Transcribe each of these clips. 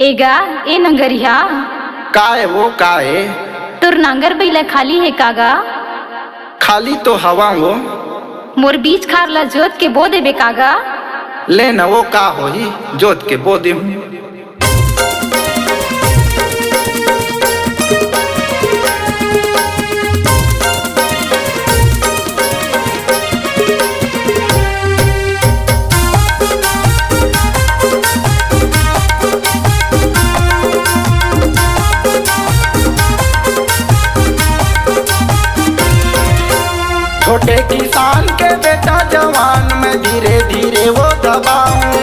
एगा ए नंगरिया काहे वो काहे तुर नांगर बैला खाली है कागा? खाली तो हवा वो मोर बीच खारला जोत के बो देबे कागा? ले न वो का होही जोत के बो दे। छोटे किसान के बेटा जवान में धीरे धीरे वो दबाऊं।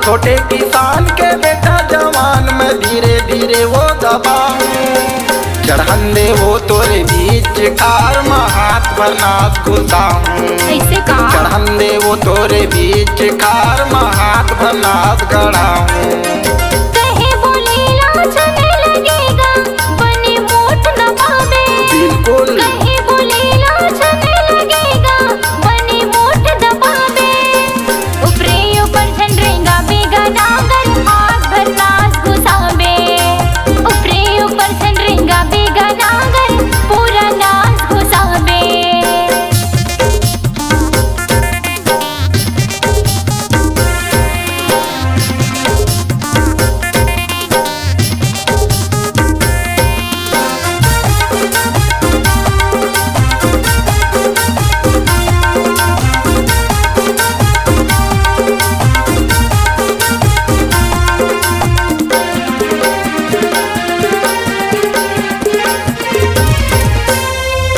छोटे किसान के बेटा जवान में धीरे धीरे वो दबाऊं। चढ़न दे वो तोरे बीच कार में हाथ भर नाथ घुसाऊं। ऐसे का चढ़न दे वो तोरे बीच कार में हाथ भर नाथ गड़ाऊं। बिल्कुल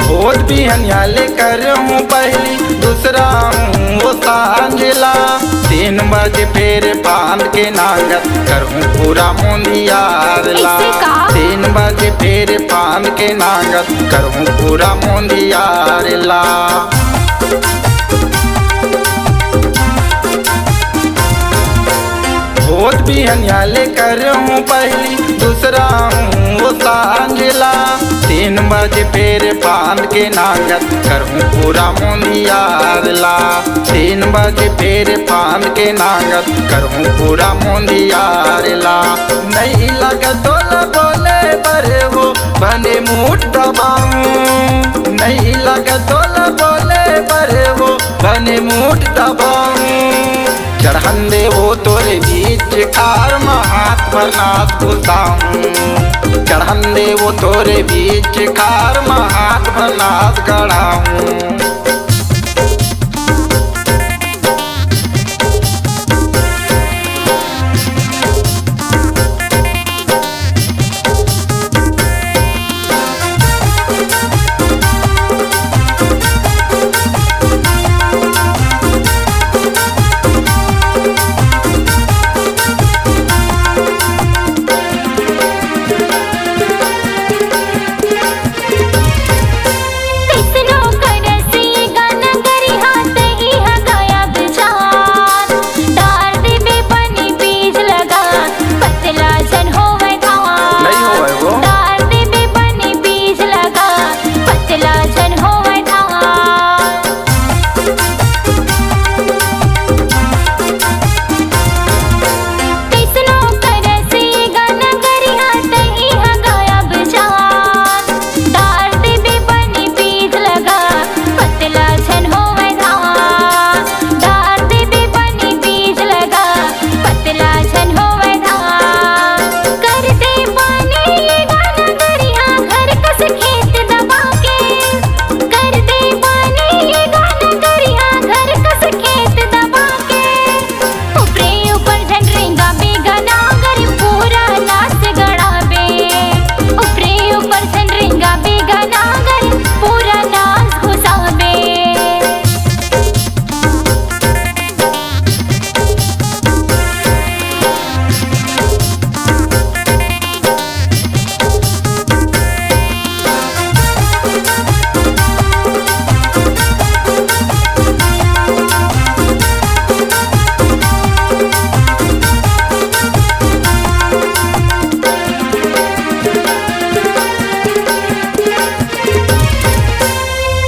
भोज भी हनियाले कर हूँ पहली दूसरा हूँ वो सांझला। 3 बजे फिर बांध के नांगत करूँ पूरा मोंदियारला। 3 बजे फिर बांध के नांगत करूँ पूरा मोंदियारला। भोज भी हनियाले कर हूँ पहली दूसरा हूँ वो सांझला। 3 बजे फिर बांध के नांगत करूँ पूरा मोंदियारला। 3 बजे फिर बांध के नांगत करूँ पूरा मोंदियारला। नहीं लगे तो बोले पर वो बने मुठ दबाऊं। नहीं लगे तो बोले पर वो बने मुठ दबाऊं। चढ़न दे वो तोरे बीच कार में हाथ भर नाथ घुसाऊं। चढ़न दे वो तोरे बीच कार में हाथ भर नाथ गड़ाऊं।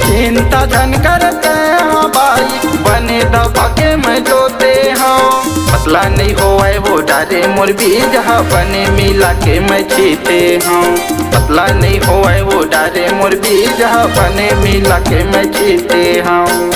चिंता धन करते हैं भाई बने दबा के मैं जोते हैं। पतला नहीं होए वो डारे मोर बीज बने मिला के मैं चीते हूँ। पतला नहीं होए वो डारे मोर बीज बने मिला के मैं चीते हूँ।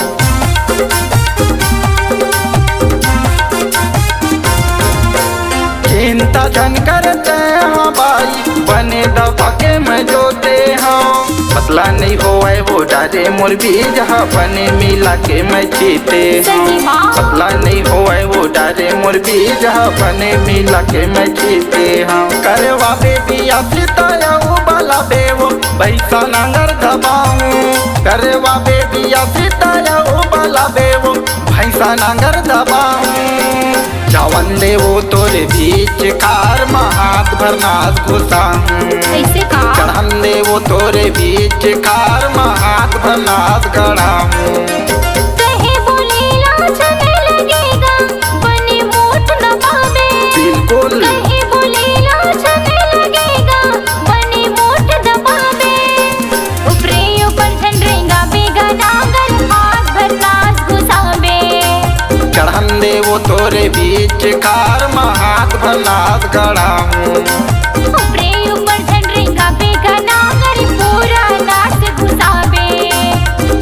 चिंता जन करते हाँ भाई बने दबा के मैं जोते हाँ। पतला नहीं होए वो डारे मोर बीज बने मिला के मैं चीते हाँ। पतला नहीं होए वो डारे मोर बीज बने मिला के मैं चीते हाँ। करवा बेबिया सीताया उबाला बेवो पैसा नांगर दबाऊं। करवा बेबिया सीताया उबाला बेवो भैंसा नांगर दबाऊं। जावन दे वो तोरे बीच कार हाथ भर नाथ घुसाऊं। चढ़न दे वो तोरे बीच कार हाथ भर नाथ गड़ाऊं। बिल्कुल चढ़न दे वो तोरे बीच कार हाथ भर नाथ गड़ाऊं।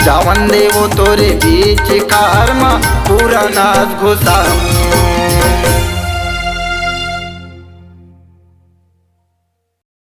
जावन दे वो तोरे बीच कार पूरा नाथ घुसाऊं।